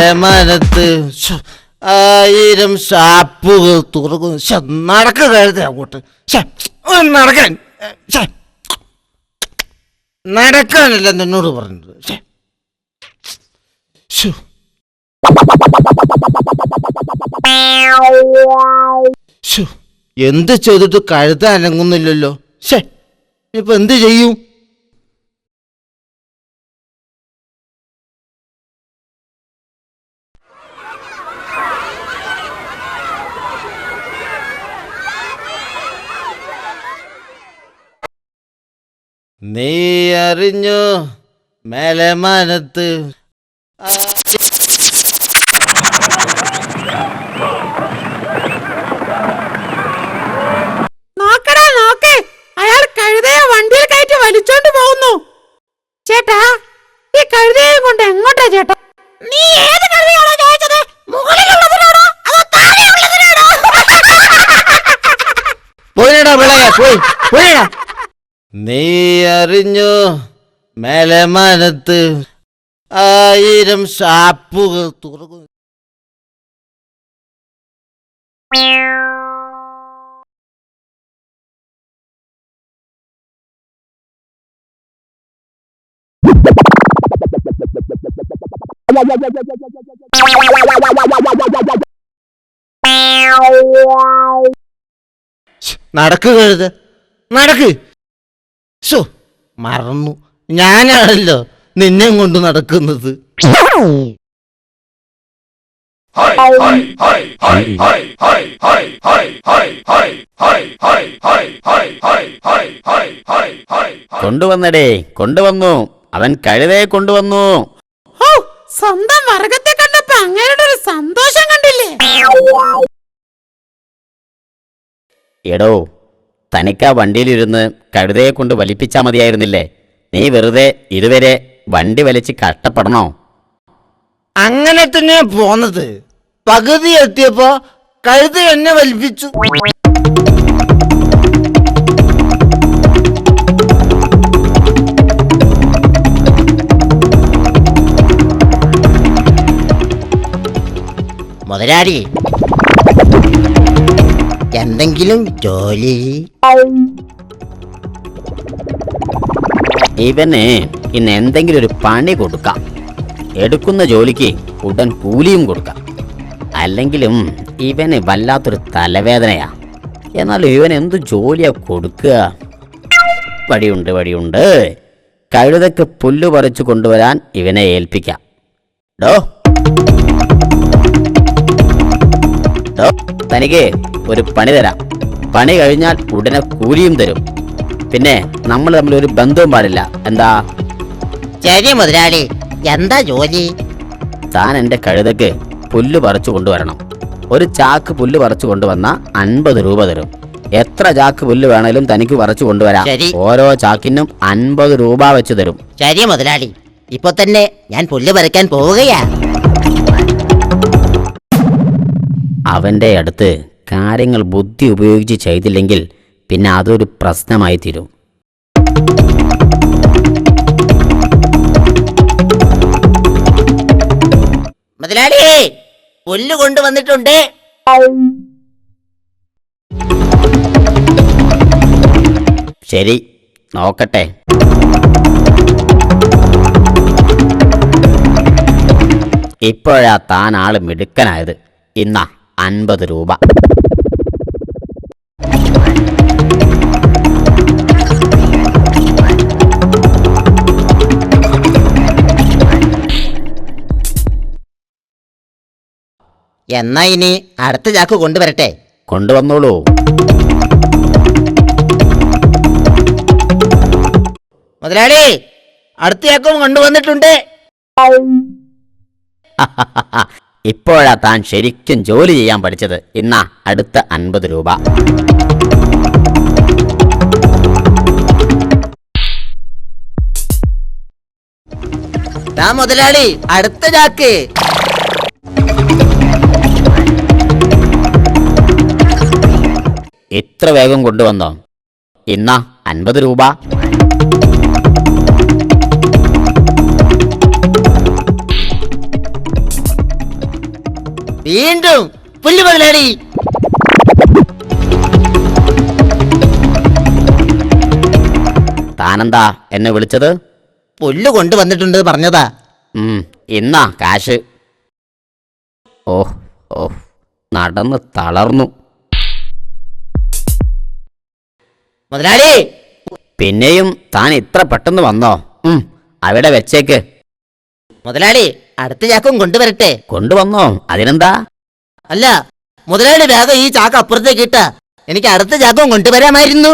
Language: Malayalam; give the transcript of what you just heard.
മേലെ മനത്ത് 1000 ഷാപ്പുകൾ തുറക്കുന്നു. നടക്ക കഴുത അങ്ങോട്ട് നടക്കാൻ നടക്കാനല്ല എന്നോട് പറഞ്ഞത്. എന്ത് ചെയ്തിട്ട് കഴുത അനങ്ങുന്നില്ലല്ലോ. ഇപ്പൊ എന്ത് ചെയ്യും? നീ അറിഞ്ഞു മേലെ മനത്ത് നോക്കേ, അയാൾ കഴുതയെ വണ്ടിയിൽ കയറ്റി വലിച്ചോണ്ട് പോകുന്നു. ചേട്ടാ, ഈ കഴുതയെ കൊണ്ട് എങ്ങോട്ടാ ചേട്ടാ? നീ ഏത് കഴുതയാണോ ചോദിച്ചത്? മുകളിലുള്ളതിനാണോ അതോ താഴെയുള്ളതിനാണോ? പോയിടാ പിള്ളയാ, പോയിടാ. നീ അറിഞ്ഞു മേലെ മനത്ത് 1000 ഷാപ്പുകൾ തുറക്കുന്നു. നടക്ക് കഴുത, നടക്ക്. മറന്നു, ഞാനാണല്ലോ നിന്നെ കൊണ്ട് നടക്കുന്നത്. കൊണ്ടുവന്നടേ, കൊണ്ടുവന്നു. അവൻ കഴുതയെ കൊണ്ടുവന്നു. സ്വന്തം വർഗത്തെ കണ്ടപ്പോ അങ്ങേരുടെ ഒരു സന്തോഷം കണ്ടില്ലേ? എടോ, തനിക്കാ വണ്ടിയിലിരുന്ന് കഴുതയെ കൊണ്ട് വലിപ്പിച്ചാ മതിയായിരുന്നില്ലേ? നീ വെറുതെ ഇതുവരെ വണ്ടി വലിച്ച് കഷ്ടപ്പെടണോ? അങ്ങനെ തന്നെ പോന്നത്. പകുതി എത്തിയപ്പോ കഴുത എന്നെ വലിപ്പിച്ചു. മുതലാളി, എന്തെങ്കിലും ജോലി? ഇവന് ഇന്ന് എന്തെങ്കിലും ഒരു പണി കൊടുക്കാം. എടുക്കുന്ന ജോലിക്ക് ഉടൻ കൂലിയും കൊടുക്കാം. അല്ലെങ്കിലും ഇവന് വല്ലാത്തൊരു തലവേദനയാ. എന്നാൽ ഇവൻ എന്തു ജോലിയാ കൊടുക്കുക? വടിയുണ്ട്. കഴുതയ്ക്ക് പുല്ല് പറിച്ചു കൊണ്ടുവരാൻ ഇവനെ ഏൽപ്പിക്കാം. ഡോ, തനിക്ക് ഒരു പണി തരാം. പണി കഴിഞ്ഞാൽ ഉടനെ കൂലിയും തരും. പിന്നെ നമ്മൾ തമ്മിൽ ഒരു ബന്ധവും പാടില്ല. എന്താ? ശരി മുതലാളി, എന്താ ജോലി? താൻ എൻ്റെ കഴുതയ്ക്ക് പുല്ല് പറിച്ചു കൊണ്ടുവരണം. ഒരു ചാക്ക് പുല്ല് പറിച്ചു കൊണ്ടുവന്ന 50 രൂപ തരും. എത്ര ചാക്ക് പുല്ല് വേണേലും തനിക്ക് പറിച്ചു കൊണ്ടുവരാം. ഓരോ ചാക്കിനും 50 രൂപ വെച്ച് തരും. ശരി മുതലാളി, ഇപ്പൊ തന്നെ ഞാൻ പുല്ല് പറിക്കാൻ പോവുകയാ. അവന്റെ അടുത്ത് കാര്യങ്ങൾ ബുദ്ധി ഉപയോഗിച്ച് ചെയ്തില്ലെങ്കിൽ പിന്നെ അതൊരു പ്രശ്നമായി തീരും. മുതലാളി, പുല്ല് കൊണ്ടുവന്നിട്ടുണ്ട്. ശരി, നോക്കട്ടെ. ഇപ്പോഴാ താൻ ആള് മിടുക്കനായത്. ഇന്നാ 50 രൂപ. എന്നാ ഇനി അടുത്ത ചാക്ക് കൊണ്ടുവരട്ടെ? കൊണ്ടുവന്നോളൂ. മുതലാളി, അടുത്ത ചാക്കും കൊണ്ടുവന്നിട്ടുണ്ട്. ഇപ്പോഴാ താൻ ശരിക്കും ജോലി ചെയ്യാൻ പഠിച്ചത്. ഇന്നാ അടുത്ത 50 രൂപ. മുതലാളി, അടുത്ത ചാക്ക്. ഇത്ര വേഗം കൊണ്ടുവന്നോ? ഇന്നാ 50 രൂപ. വീണ്ടും പുല്ല് മുതലാളി. താനെന്താ എന്നെ വിളിച്ചത്? പുല്ല് കൊണ്ടുവന്നിട്ടുണ്ട് പറഞ്ഞതാ. ഇന്നാ കാശ്. ഓഹ് ഓഹ്, നടന്ന് തളർന്നു. മുതലാളി, പിന്നെയും താൻ ഇത്ര പെട്ടെന്ന് വന്നോ? അവിടെ വെച്ചേക്ക്. മുതലാളി അടുത്ത ചാക്കും കൊണ്ടുവരട്ടെ? കൊണ്ടുവന്നോ, അതിനെന്താ? അല്ല, മുതലാളി വേഗം ഈ ചാക്ക് അപ്പുറത്തേക്ക് ഇട്ട എനിക്ക് അടുത്ത ചാക്കും കൊണ്ടുവരാമായിരുന്നു.